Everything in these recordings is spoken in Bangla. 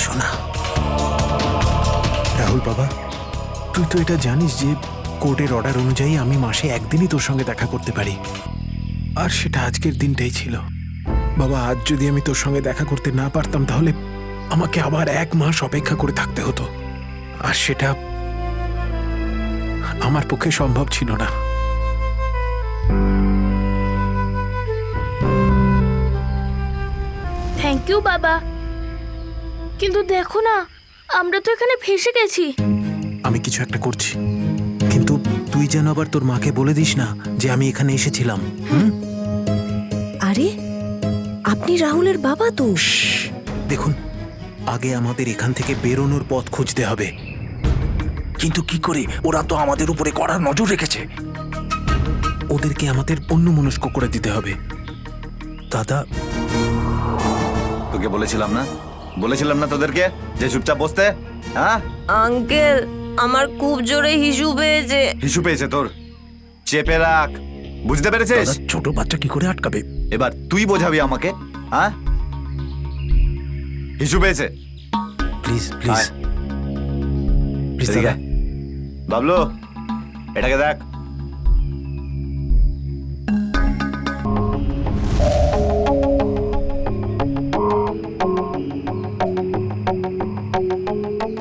সোনা। রাহুল বাবা, তুই তো এটা জানিস যে কোর্টের অর্ডার অনুযায়ী আমি মাসে একদিনই তোর সঙ্গে দেখা করতে পারি, আর সেটা আজকের দিনটাই ছিল। বাবা, আজ যদি আমি তোর সঙ্গে দেখা করতে না পারতাম তাহলে আমাকে আবার 1 মাস অপেক্ষা করে থাকতে হতো, আর সেটা আমার পক্ষে সম্ভব ছিল না। থ্যাংক ইউ বাবা, কিন্তু দেখো না, আমরা তো এখানে ফেসে গেছি। আমি কিছু একটা করছি, কিন্তু তুই যেন আবার তোর মাকে বলে দিস না যে আমি এখানে এসেছিলাম। আরে আপনি রাহুলের বাবা তো। দেখুন, আগে আমাদের এখান থেকে বেরোনোর পথ খুঁজতে হবে। কিন্তু কি করে? ওরা তো আমাদের উপরে কড়া নজর রেখেছে। ওদেরকে আমাদের অন্যমনস্ক করে দিতে হবে। দাদা, তোকে বলেছিলাম না তোদেরকে যে চুপচাপ বসতে? হ্যাঁ আঙ্কেল, আমার খুব জোরে হিসু পেয়েছে। হিসু পেয়েছে তোর? চেপে রাখ, বুঝতে পেরেছিস? দাদা, ছোট বাচ্চা কি করে আটকাবে? এবার তুই বোঝাবি আমাকে। হ্যাঁ, হিসু পেয়েছে। প্লিজ প্লিজ আয়। প্লিজ এদিকে দাদা। আয়। বাবলু, এটাকে দেখ।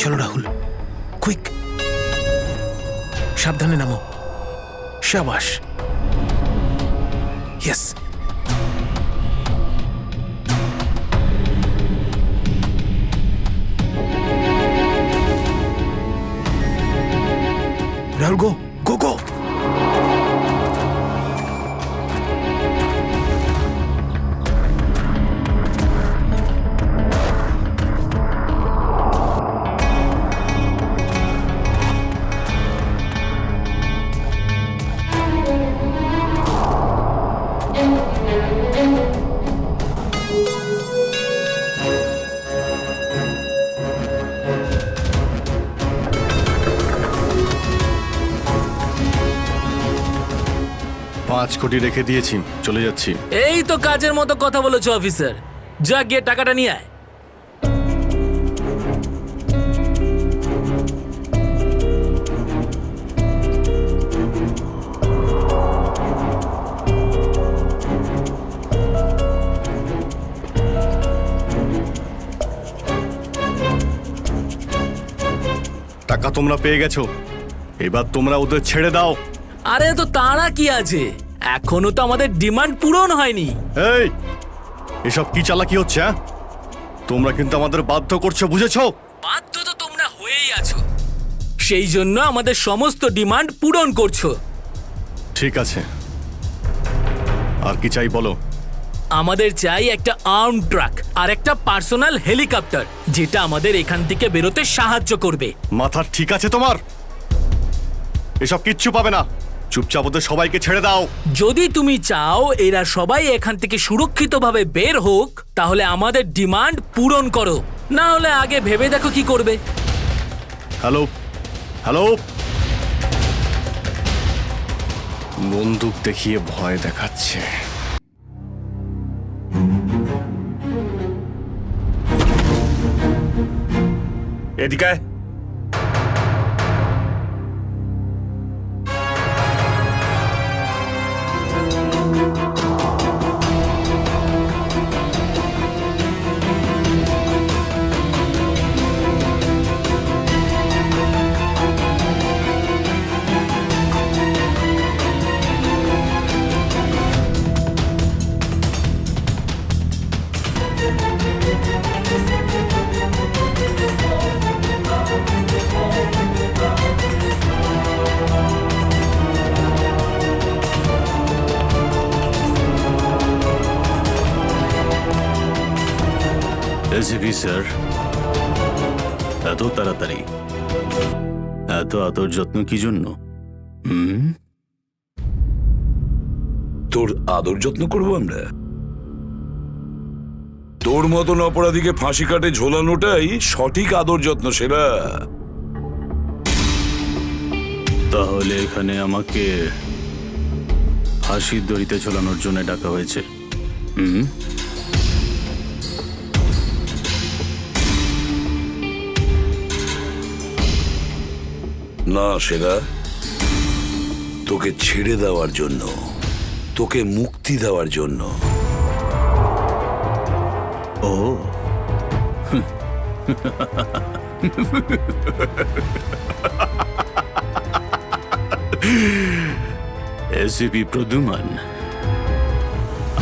চলো রাহুল, কুইক, সাবধানে নামো। শাবাশ, ইয়েস। রাহুল, গো গো গো। পাঁচ কোটি রেখে দিয়েছি, চলে যাচ্ছি। এই তো কাজের মতো কথা বলেছো অফিসার, যা গিয়ে টাকাটা নিয়ে আয়। টাকা তোমরা পেয়ে গেছো, এবার তোমরা ওদের ছেড়ে দাও। আরে তো তাড়া কি আছে, এখনো তো আমাদের ডিমান্ড পূরণ হয়নি। এই, এসব কি চালাকি হচ্ছে? হ্যাঁ, তোমরা কিন্তু আমাদের বাধ্য করছো, বুঝেছো? বাধ্য তো তোমরা হয়েই আছো, সেই জন্য আমাদের সমস্ত ডিমান্ড পূরণ করছো। ঠিক আছে, আর কি চাই বলো? আমাদের চাই একটা আর্ম ট্রাক আর একটা পার্সোনাল হেলিকপ্টার, যেটা আমাদের এখান থেকে বেরোতে সাহায্য করবে। মাথা ঠিক আছে তোমার? এসব কিচ্ছু পাবে না, চুপচাপ ওদের সবাইকে ছেড়ে দাও। যদি তুমি চাও এরা সবাই এখান থেকে সুরক্ষিতভাবে বের হোক, তাহলে আমাদের ডিমান্ড পূরণ করো, না হলে আগে ভেবে দেখো কি করবে। হ্যালো হ্যালো, বন্দুক দেখিয়ে ভয় দেখাচ্ছে। এদিকে আয়। এসিপি স্যার, এত তাড়াতাড়ি, এত আদর যত্ন কি জন্য? তোর আদর যত্ন করবো আমরা? তোর মতন অপরাধীকে ফাঁসি কাটে ঝোলানোটাই সঠিক আদর যত্ন, সেরা। তাহলে এখানে আমাকে ফাঁসির দড়িতে ঝোলানোর জন্য ডাকা হয়েছে? না সেরা, তোকে ছেড়ে দেওয়ার জন্য, তোকে মুক্তি দেওয়ার জন্য। ও এসিপি প্রদ্যুমান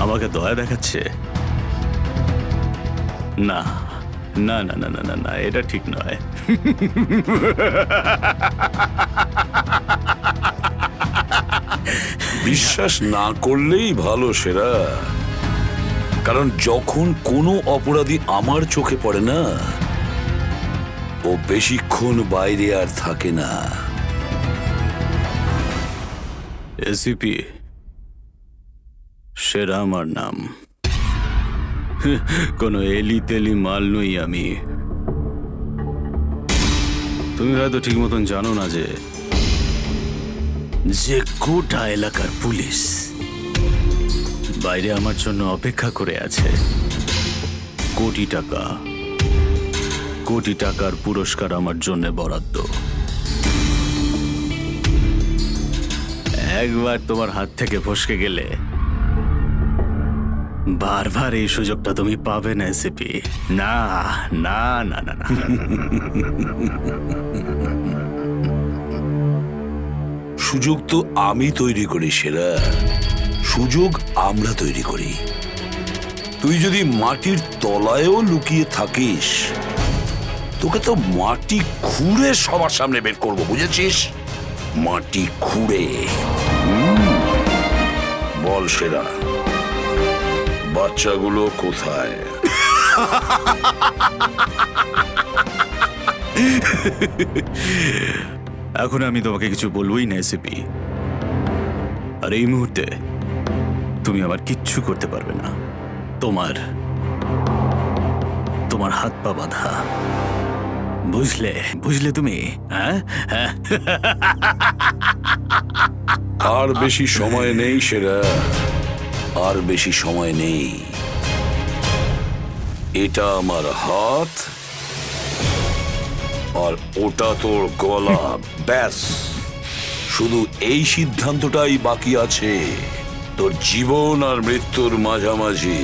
আমাকে দয়া দেখাচ্ছে? না না না না না না না, এটা ঠিক নয়। বিশ্বাস না করলেই ভালো সেরা, কারণ যখন কোনো অপরাধী আমার চোখে পড়ে না, ও বেশিক্ষণ বাইরে আর থাকে না। এসিপি সেরা আমার নাম, কোনো এলি তেলি মাল নই আমি। তুমি হয়তো ঠিক মতন জানো না যে গোটা এলাকার পুলিশ বাইরে আমার জন্য অপেক্ষা করে আছে। কোটি টাকার পুরস্কার আমার জন্য বরাদ্দ। একবার তোমার হাত থেকে ফসকে গেলে বারবার এই সুযোগটা তুমি পাবে না এসিপি। না না না না না। সুযোগ তো আমি তৈরি করি সেরা, সুযোগ আমরা তৈরি করি। তুই যদি মাটির তলায়ও লুকিয়ে থাকিস, তোকে তো মাটি খুঁড়ে সবার সামনে বের করবো, বুঝেছিস? মাটি খুঁড়ে। বল সেরা, বাচ্চাগুলো কোথায়? এখন আমি তোমাকে কিছু বলবোই না এসিপি। আর এই মুহূর্তে তুমি আমার কিচ্ছু করতে পারবে না। তোমার হাত পা বাঁধা, বুঝলে তুমি? হ্যাঁ হ্যাঁ। আর বেশি সময় নেই সেরা, আর বেশি সময় নেই। এটা আমার হাত, আর ওটা তোর গলা। ব্যাস, শুধু এই সিদ্ধান্তটাই বাকি আছে, তোর জীবন আর মৃত্যুর মাঝামাঝি।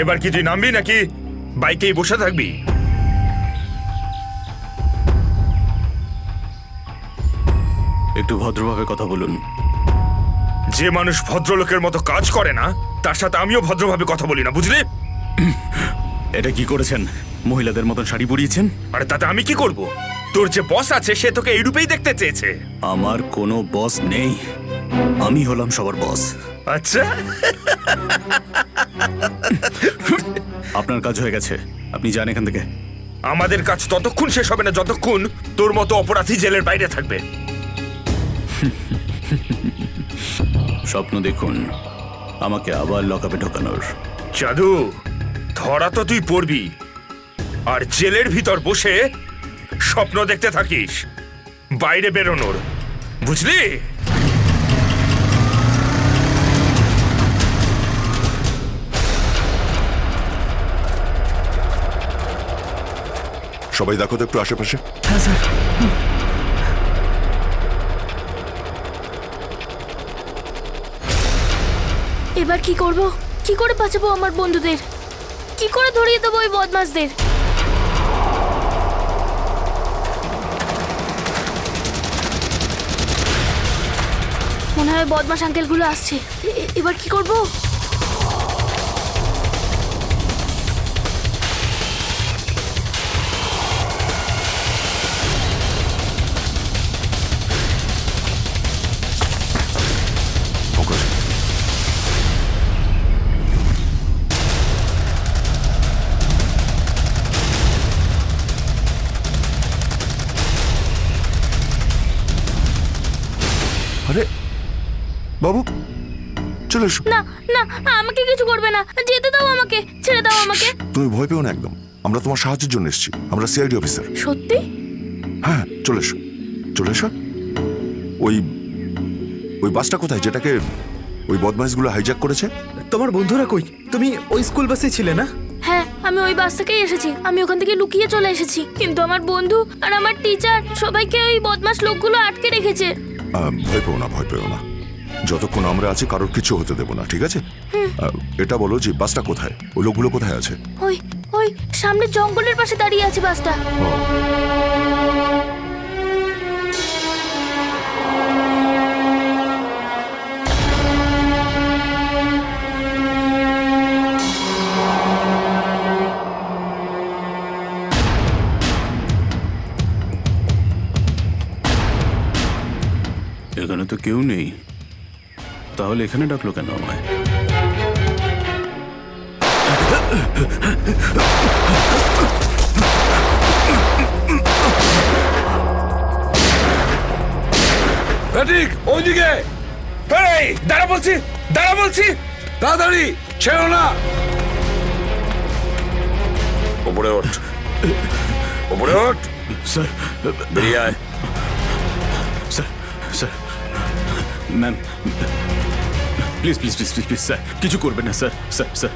এবার কি তুই নামবি নাকি বাইকেই বসে থাকবি? একটু ভদ্রভাবে কথা বলুন। যে মানুষ ভদ্রলোকের মতো কাজ করে না, তার সাথে আমিও ভদ্রভাবে কথা বলি না, বুঝলি? এটা কি করেছেন? মহিলাদের মতন শাড়ি পরিয়েছেন? আরে তাতে আমি কি করব? তোর যে বস আছে সে তোকে এই রূপেই দেখতে চেয়েছে। আমার কোনো বস নেই, আমি হলাম সবার বস। আচ্ছা, আপনার কাজ হয়ে গেছে, আপনি যান এখান থেকে। আমাদের কাজ ততক্ষণ শেষ হবে না যতক্ষণ তোর মতো অপরাধী জেলের বাইরে থাকবে। স্বপ্ন দেখুন আমাকে আবার লকআপে ঢোকানোর। জাদু, ধরা তো তুই পড়বি, আর জেলের ভিতর বসে স্বপ্ন দেখতে থাকিস বাইরে বেরোনোর, বুঝলি? সবাই দেখো তো একটু আশেপাশে। এবার কি করব? কি করে বাঁচাবো আমার বন্ধুদের? কি করে ধরিয়ে দেবো ওই বদমাশদের? মনে হয় বদমাশ আঙ্কেলগুলো আসছে। এবার কি করব? আরে বাবু, চলে এসো। না না, আমাকে কিছু করবে না, যেতে দাও আমাকে, ছেড়ে দাও আমাকে। তুমি ভয় পেও না একদম, আমরা তোমার সাহায্যের জন্য এসেছি। আমরা সিআইডি অফিসার। সত্যি? হ্যাঁ, চলে এসো, চলে এসো। ওই ওই বাসটা কোথায় যেটাকে ওই বদমাইশগুলো হাইজ্যাক করেছে? তোমার বন্ধুরা কই? তুমি ওই স্কুল বাসে ছিলে না? হ্যাঁ, আমি ওই বাস থেকেই এসেছি। আমি ওখান থেকে লুকিয়ে চলে এসেছি, কিন্তু আমার বন্ধু আর আমার টিচার সবাইকে ওই বদমাশ লোকগুলো আটকে রেখেছে। ভয় পেও না, ভয় পেও না। যতক্ষণ আমরা আছি কারোর কিছু হতে দেবো না, ঠিক আছে? এটা বলো যে বাসটা কোথায়, ওই লোকগুলো কোথায় আছে? ওই ওই সামনে জঙ্গলের পাশে দাঁড়িয়ে আছে বাসটা। এখানে তো কেউ নেই, তাহলে এখানে ডাকলো কেন আমায়? ঠিক ওইদিকে। এই দাঁড়া বলছি, দাঁড়া বলছি। তাড়াতাড়ি ছেড়ো না। ওপরে ওঠ, ওপরে ওঠ। স্যার, বেরিয়ে আয়। Sir, sir, ma'am, please please please please please sir, কিছু করবেন না স্যার। স্যার, স্যার,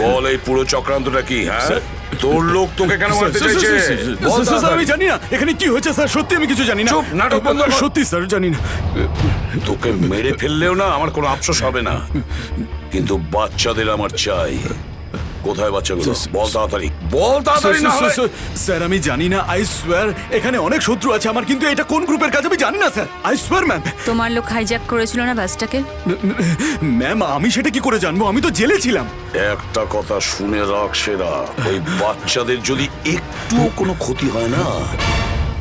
বল এই পুরো চক্রান্তটা কি? হ্যাঁ, স্যার। তোর লোক তোকে কেন মারতে চাইছে? বল স্যার, আমি তাড়াতাড়ি। জানি না এখানে কি হয়েছে স্যার, সত্যি আমি কিছু জানি না। চুপ, নাটক বন্ধ কর। সত্যি স্যার জানি না। তোকে মেরে ফেললেও না আমার কোনো আফসোস হবে না, কিন্তু বাচ্চাদের আমার চাই। কোথায় বাচ্চাগুলো? বল তাড়াতাড়ি, বল তাড়াতাড়ি। না হলে স্যার আমি জানি না, আই সোয়ার এখানে অনেক শত্রু আছে আমার, কিন্তু এটা কোন গ্রুপের কাজ আমি জানি না স্যার, আই সোয়ার ম্যাম। তোমার লোক হাইজ্যাক করেছিল না বাসটাকে? ম্যাম আমি সেটা কি করে জানবো, আমি তো জেলে ছিলাম। একটা কথা শুনে রাখ সেরা, ওই বাচ্চাদের যদি একটুও কোনো ক্ষতি হয় না,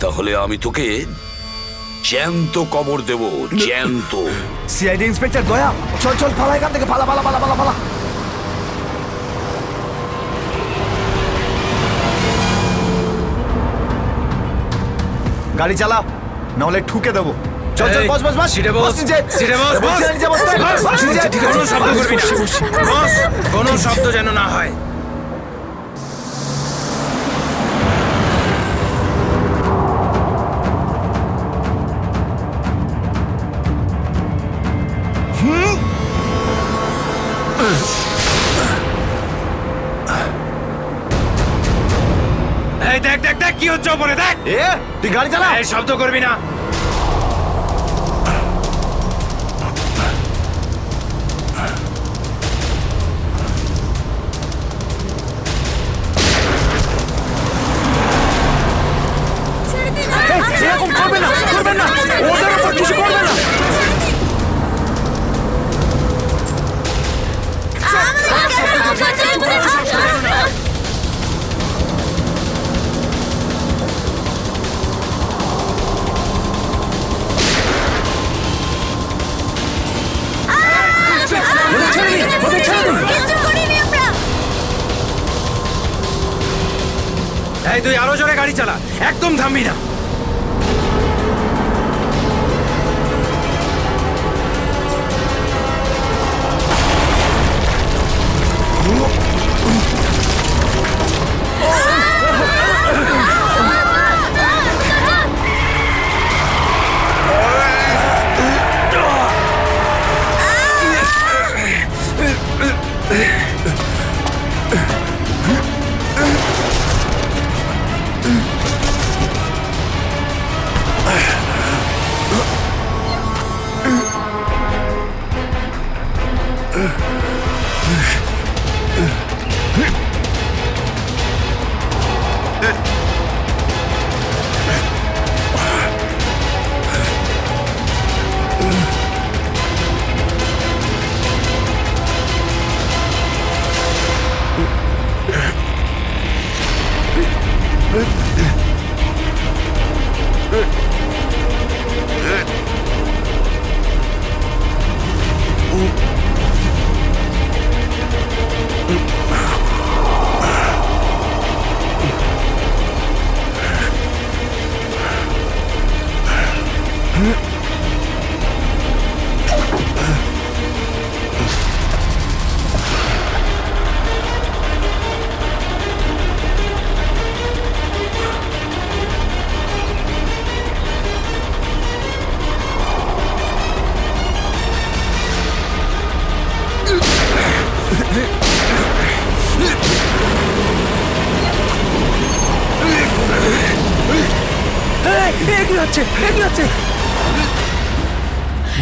তাহলে আমি তোকে জ্যান্ত কবর দেব, জ্যান্ত। সিআইডি ইন্সপেক্টর দয়া, চল চল পালা এখান থেকে, পালা পালা পালা পালা পালা। গাড়ি চালা, নাহলে ঠুকে দেবো। চল চল, বস বস বস। সিটে বস, সিটে বস, বস। কোনো শব্দ করবি না বস, কোনো শব্দ যেন না হয়। এই দেখ দেখ দেখ কি হচ্ছে ওপরে, দেখ। তুই গাড়ি চালা। এই শব্দ করবি না। এরকম করবে না, করবেন না, ওদের উপর কিছু করবে না। এই তুই আরো জোরে গাড়ি চালা, একদম থামবি না।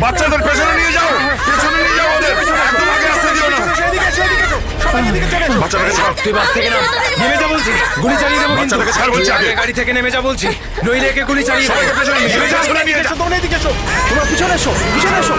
বাচ্চাদের পেছনে নিয়ে যাও, পেছনে নিয়ে যাও ওদের, একদম আগে আসতে দিও না। বাচ্চাটাকে ছাড়। তুই বাস থেকে নাম, নেমে যা বলছি, গুলি চালিয়ে দেবো কিন্তু। বাচ্চাটাকে ছাড় বলছি আগে। গাড়ি থেকে নেমে যা বলছি, নইলে একে গুলি চালিয়ে দেবো। সবাইকে পেছনে নিয়ে যাও, পেছনে নিয়ে যাও। তোমরা এদিকে এসো, তোমরা পিছনে এসো, পিছনে এসো।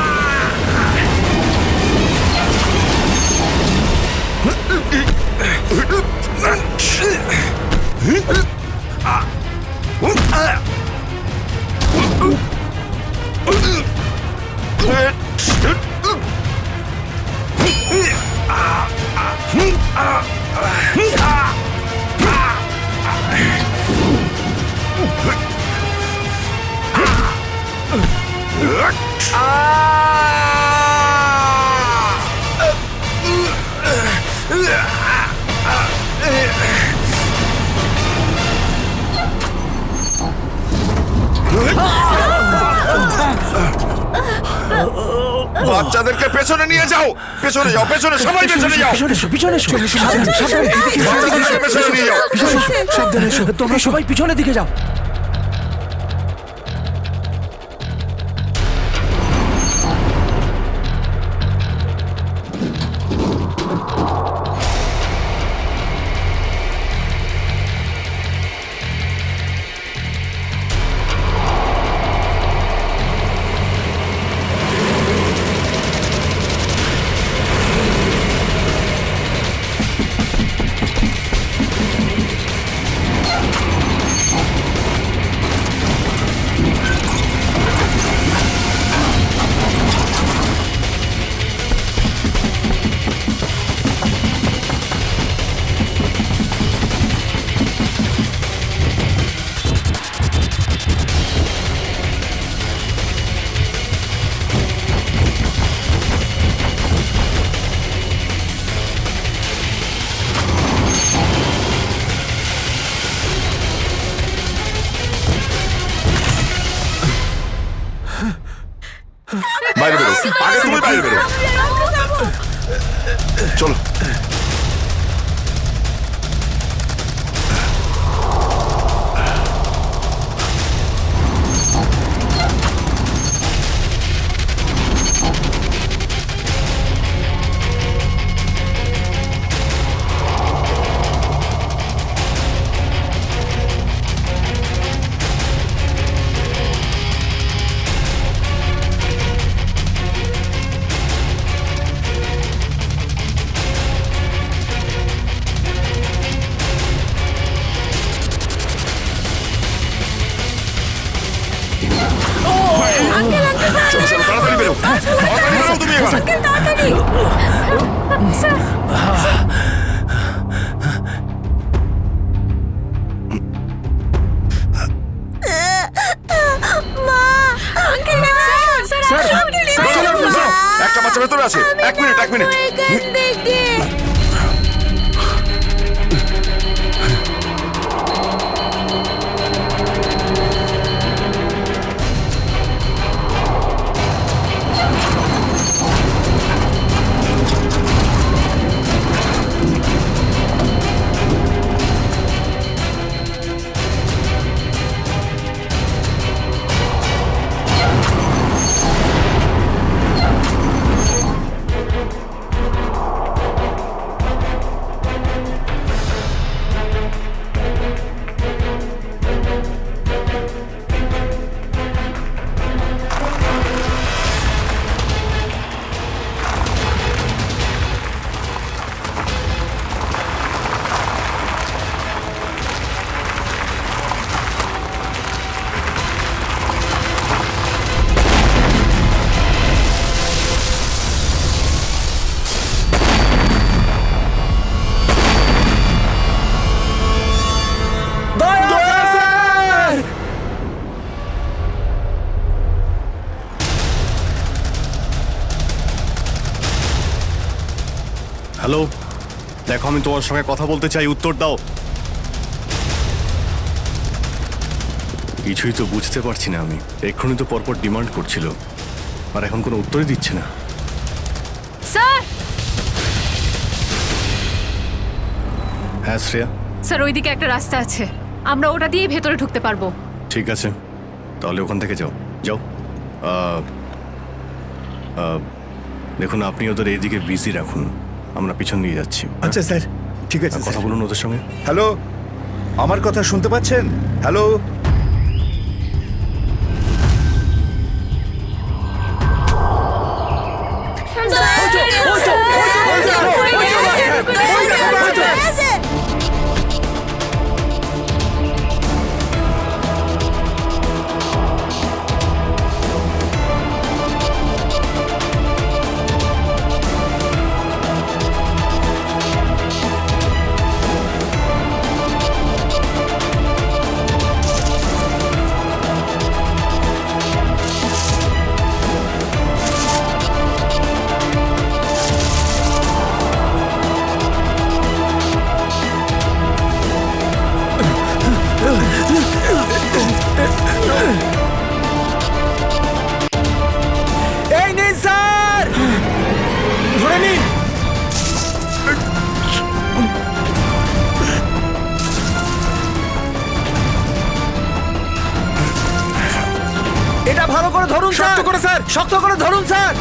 বাচ্চাদেরকে পেছনে নিয়ে যাও, পেছনে যাও, পেছনে, সবাই পেছনে যাও। পিছনে এসো, পিছনে এসো। সাবধানে, সাবধানে, এদিকে এসো, এদিকে এসো। বাচ্চাদেরকে পেছনে নিয়ে যাও। সাবধানে এসো, তোমরা সবাই পিছনের দিকে যাও। বাইরে বেরো, আগে তুমি বাইরে বেরো। চলো। চলো, চলো, তাড়াতাড়ি বেরো, তাড়াতাড়ি বেরো তুমি এবার। একটা বাচ্চা ভেতরে আছে, 1 মিনিট, 1 মিনিট। হ্যালো, দেখো আমি তোমার সঙ্গে কথা বলতে চাই, উত্তর দাও। কিছুই তো বুঝতে পারছি না আমি। এক্ষুনি তো পরপর ডিমান্ড করছিল, আর এখন কোনো উত্তরই দিচ্ছে না। স্যার, হ্যাঁ শ্রেয়া, স্যার ওইদিকে একটা রাস্তা আছে, আমরা ওটা দিয়েই ভেতরে ঢুকতে পারবো। ঠিক আছে, তাহলে ওখান থেকে যাও যাও দেখুন আপনি ওদের এইদিকে বিজি রাখুন, আমরা পিছন দিয়ে যাচ্ছি। আচ্ছা স্যার, ঠিক আছে। কথা বলুন ওদের সঙ্গে। হ্যালো, আমার কথা শুনতে পাচ্ছেন? হ্যালো, এই নিন স্যার, ধরে নিন। এটা ভালো করে ধরুন স্যার। শক্ত করে স্যার, শক্ত করে ধরুন স্যার।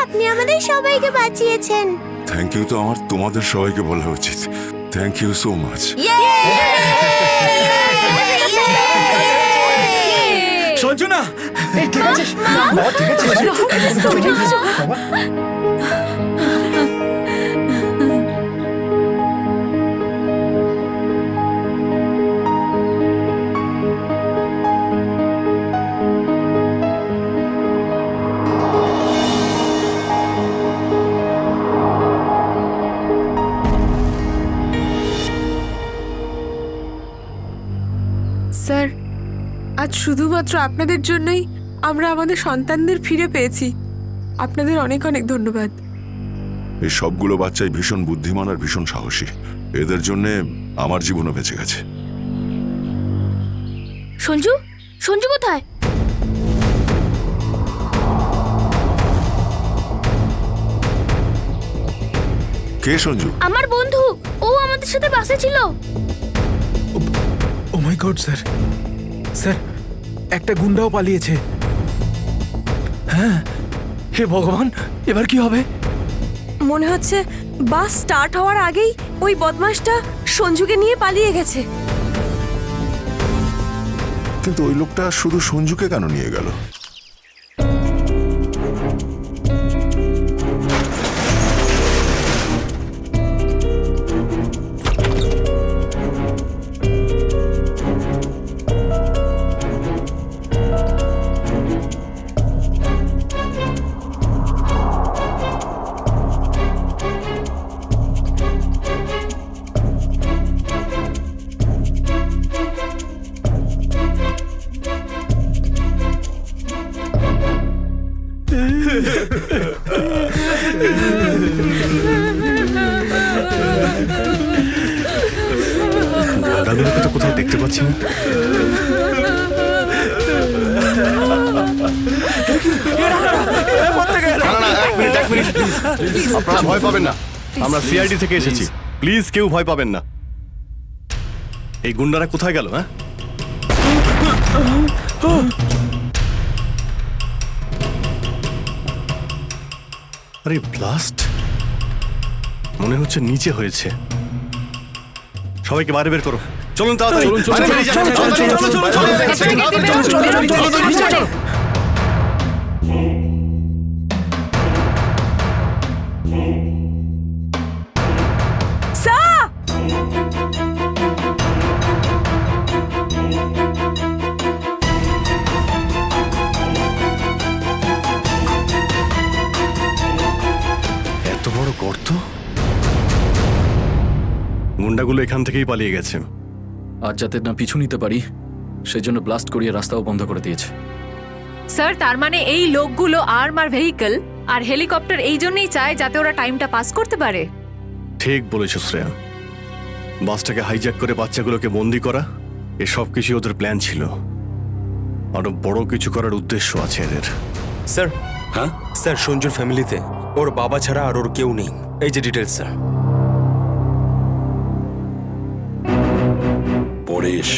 আপনি আমাদের সবাইকে বাঁচিয়েছেন। থ্যাংক ইউ তো আমার তোমাদের সবাইকে বলা উচিত। Thank you so much. Sanjana, ঠিক আছে, ঠিক আছে। স্যার, আজ শুধুমাত্র আপনাদের জন্যই আমরা আমাদের সন্তানদের ফিরে পেয়েছি। আপনাদের অনেক অনেক ধন্যবাদ। এই সবগুলো বাচ্চাই ভীষণ বুদ্ধিমান আর ভীষণ সাহসী। এদের জন্যে আমার জীবনও বেঁচে গেছে। সঞ্জু, সঞ্জু কোথায়? কে সঞ্জু? আমার বন্ধু, ও আমাদের সাথে বাসে ছিল। ও মাই গড স্যার, স্যার একটা গুন্ডাও পালিয়েছে। হ্যাঁ, হে ভগবান, এবার কি হবে? মনে হচ্ছে বাস স্টার্ট হওয়ার আগেই ওই বদমাশটা সঞ্জুকে নিয়ে পালিয়ে গেছে। কিন্তু ওই লোকটা শুধু সঞ্জুকে কেন নিয়ে গেল? দাদুকে তো কোথাও দেখতে পাচ্ছি না। আপনারা ভয় পাবেন না, আমরা সিআইডি থেকে এসেছি, প্লিজ কেউ ভয় পাবেন না। এই গুন্ডারা কোথায় গেল? হ্যাঁ, আরে ব্লাস্ট মনে হচ্ছে নিচে হয়েছে। সবাইকে বাইরে বের করো, চলুন তাড়াতাড়ি। এত বড় গর্ত! গুন্ডাগুলো এখান থেকেই পালিয়ে গেছে। আজ যাতে না পিছু নিতে পারি সেই জন্য ব্লাস্ট করিয়ে রাস্তাও বন্ধ করে দিয়েছে। স্যার, তার মানে এই লোকগুলো আর্মার ভেহিকল আর হেলিকপ্টার এই জন্যই চায় যাতে ওরা টাইমটা পাস করতে পারে। ঠিক বলেছ শ্রেয়া, বাসটাকে হাইজ্যাক করে বাচ্চাগুলোকে বন্দি করা, এসব কিছু ওদের প্ল্যান ছিল। আরো বড় কিছু করার উদ্দেশ্য আছে এদের। স্যার, হ্যাঁ স্যার সঞ্জুর ফ্যামিলিতে ওর বাবা ছাড়া আর ওর কেউ নেই। এই যে ডিটেলস স্যার। পরেশ,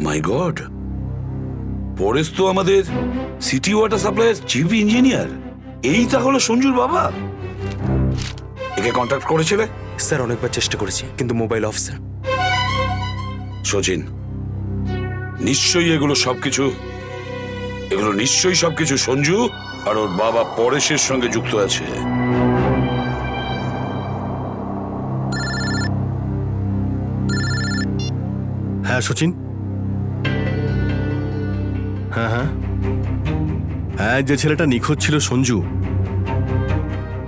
মাই গড, পরেশ তো আমাদের সিটি ওয়াটার সাপ্লাইয়ের চিফ ইঞ্জিনিয়ার। এই তাহলে সঞ্জুর বাবা। একে কন্ট্যাক্ট করেছিলে? স্যার অনেকবার চেষ্টা করেছি কিন্তু মোবাইল অফ স্যার। সচিন, নিশ্চয়ই এগুলো সবকিছু সঞ্জু আর ওর বাবা পরেশের সঙ্গে যুক্ত আছে। হ্যাঁ সচিন, হ্যাঁ হ্যাঁ হ্যাঁ, যে ছেলেটা নিখোঁজ ছিল সঞ্জু,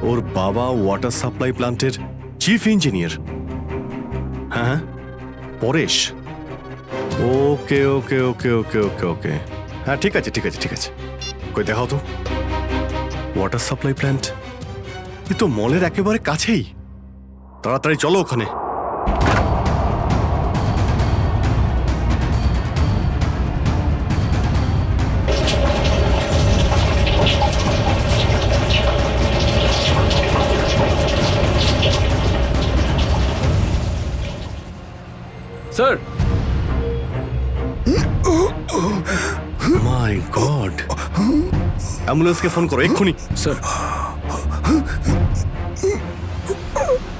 ওর বাবা ওয়াটার সাপ্লাই প্ল্যান্টের চিফ ইঞ্জিনিয়ার। হ্যাঁ হ্যাঁ, পরেশ। ওকে ওকে ওকে ওকে ওকে ওকে হ্যাঁ, ঠিক আছে ঠিক আছে ঠিক আছে। কই দেখাও তো ওয়াটার সাপ্লাই প্ল্যান্ট। এ তো মলের একেবারে কাছেই। তাড়াতাড়ি চলো ওখানে। স্যার, মাই গড, অ্যাম্বুলেন্সকে ফোন করো এক্ষুনি। স্যার,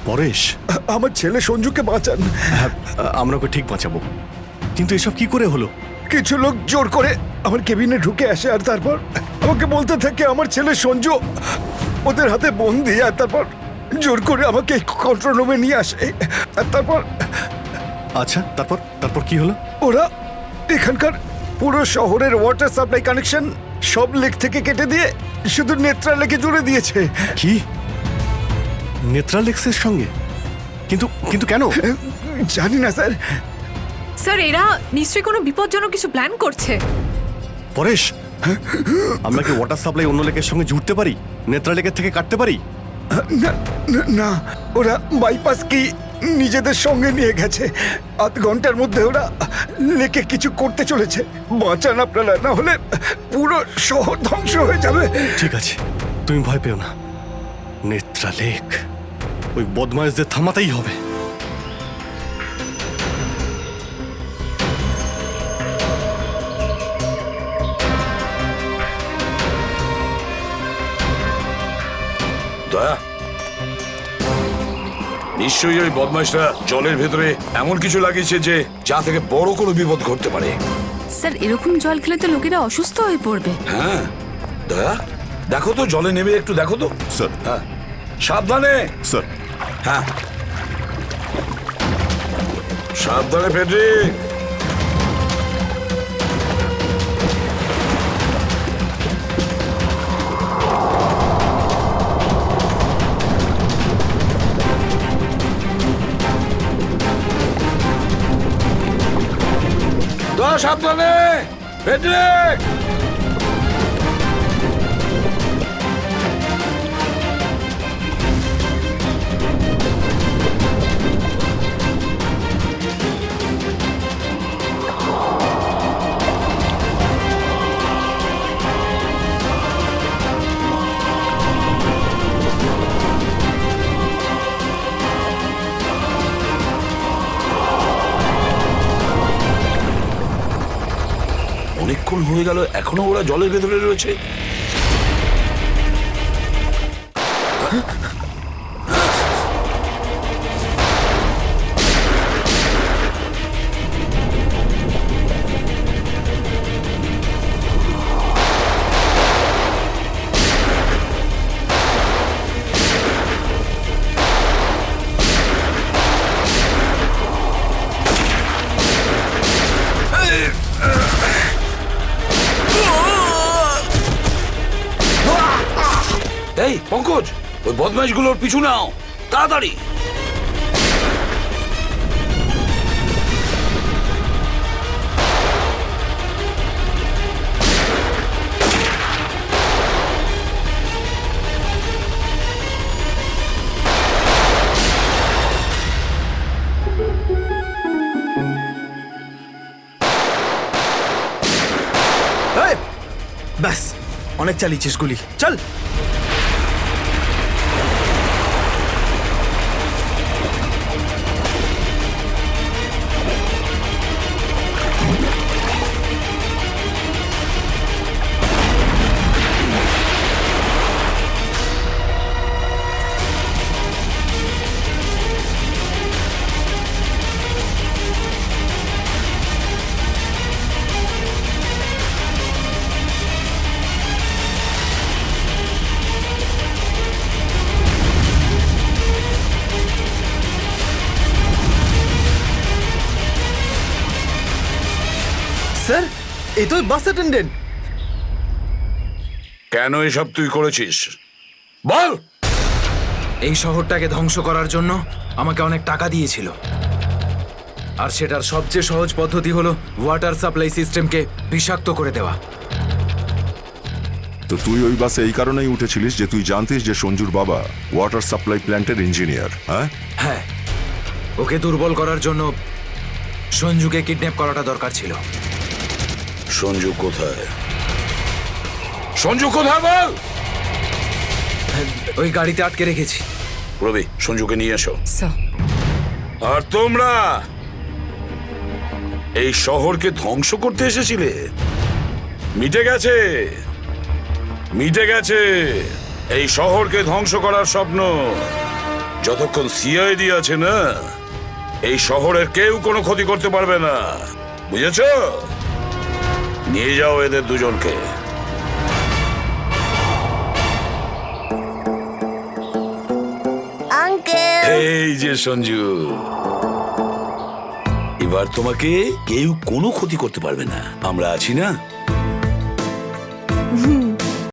পরেশ, আমার ছেলে সঞ্জুকে বাঁচান। হ্যাঁ, আমরা ওকে ঠিক বাঁচাবো, কিন্তু এসব কি করে হলো? কিছু লোক জোর করে আমার কেবিনে ঢুকে আসে আর তারপর আমাকে বলতে থাকে আমার ছেলে সঞ্জু ওদের হাতে বন্দি, আর তারপর জোর করে আমাকে কন্ট্রোল রুমে নিয়ে আসে। আর তারপর আচ্ছা, তারপর তারপর কি হলো? ওরা এখানকার পুরো শহরের ওয়াটার সাপ্লাই কানেকশন সব লেক থেকে কেটে দিয়ে শুধু নেত্রা লেকে জুড়ে দিয়েছে। কি, নেত্রালেক্সের সঙ্গে? কিন্তু কিন্তু কেন? জানি না স্যার। স্যার, এরা নিশ্চয়ই কোনো বিপজ্জনক কিছু প্ল্যান করছে। পরেশ, আমরা কি ওয়াটার সাপ্লাই অন্য লেকের সঙ্গে জুড়তে পারি, নেত্রা লেকের থেকে কাটতে পারি? না না, ওরা বাইপাস কি নিজেদের সঙ্গে নিয়ে গেছে। আধ ঘন্টার মধ্যে ওরা লেকে কিছু করতে চলেছে। বাঁচান আপনারা, না হলে পুরো শহর ধ্বংস হয়ে যাবে। ঠিক আছে, তুমি ভয় পেও না। নেত্রা লেক, ওই বদমাইশদের থামাতেই হবে। দয়া, নিশ্চয়ই ওই বদমাইশরা জলের ভেতরে এমন কিছু লাগিয়েছে যে যা থেকে বড় কোনো বিপদ ঘটতে পারে। স্যার, এরকম জল খেলে তো লোকেরা অসুস্থ হয়ে পড়বে। হ্যাঁ দয়া, দেখো তো জলে নেমে একটু দেখো তো। স্যার। হ্যাঁ, সাবধানে। স্যার। হ্যাঁ, সাবধানে ফেডরিক। সাবধানে ফেডরিক। অনেকক্ষণ হয়ে গেল, এখনো ওরা জলের ভেতরে রয়েছে। এই পঙ্কজ, ওই বদমাইশগুলোর পিছু নাও তাড়াতাড়ি। ব্যাস, অনেক চালিয়েছিস গুলি, চল। স্যার, এই তো বাস অ্যাটেন্ডেন্ট। কেন এসব তুই করেছিস বল? এই শহরটাকে ধ্বংস করার জন্য আমাকে অনেক টাকা দিয়েছিল, আর সেটার সবচেয়ে সহজ পদ্ধতি হলো ওয়াটার সাপ্লাই সিস্টেমকে বিষাক্ত করে দেওয়া। তো তুই ওই বাসে এই কারণেই উঠেছিলিস যে তুই জানতিস যে সঞ্জুর বাবা ওয়াটার সাপ্লাই প্ল্যান্টের ইঞ্জিনিয়ার? হ্যাঁ হ্যাঁ, ওকে দুর্বল করার জন্য সঞ্জুকে কিডন্যাপ করাটা দরকার ছিল। সঞ্জু কোথায়? সঞ্জু কোথায় বল? ওই গাড়িতে আটকে রেখেছি। রবি, সঞ্জুকে নিয়ে এসো। আর তোমরা এই শহরকে ধ্বংস করতে এসেছিলে? মিটে গেছে, মিটে গেছে এই শহরকে ধ্বংস করার স্বপ্ন। যতক্ষণ সিআইডি আছে না, এই শহরের কেউ কোনো ক্ষতি করতে পারবে না, বুঝেছ? নিয়ে যাও এদের দুজনকে। আঙ্কেল, এই যে সঞ্জু, এবার তোমাকে কেউ কোনো ক্ষতি করতে পারবে না, আমরা আছি না?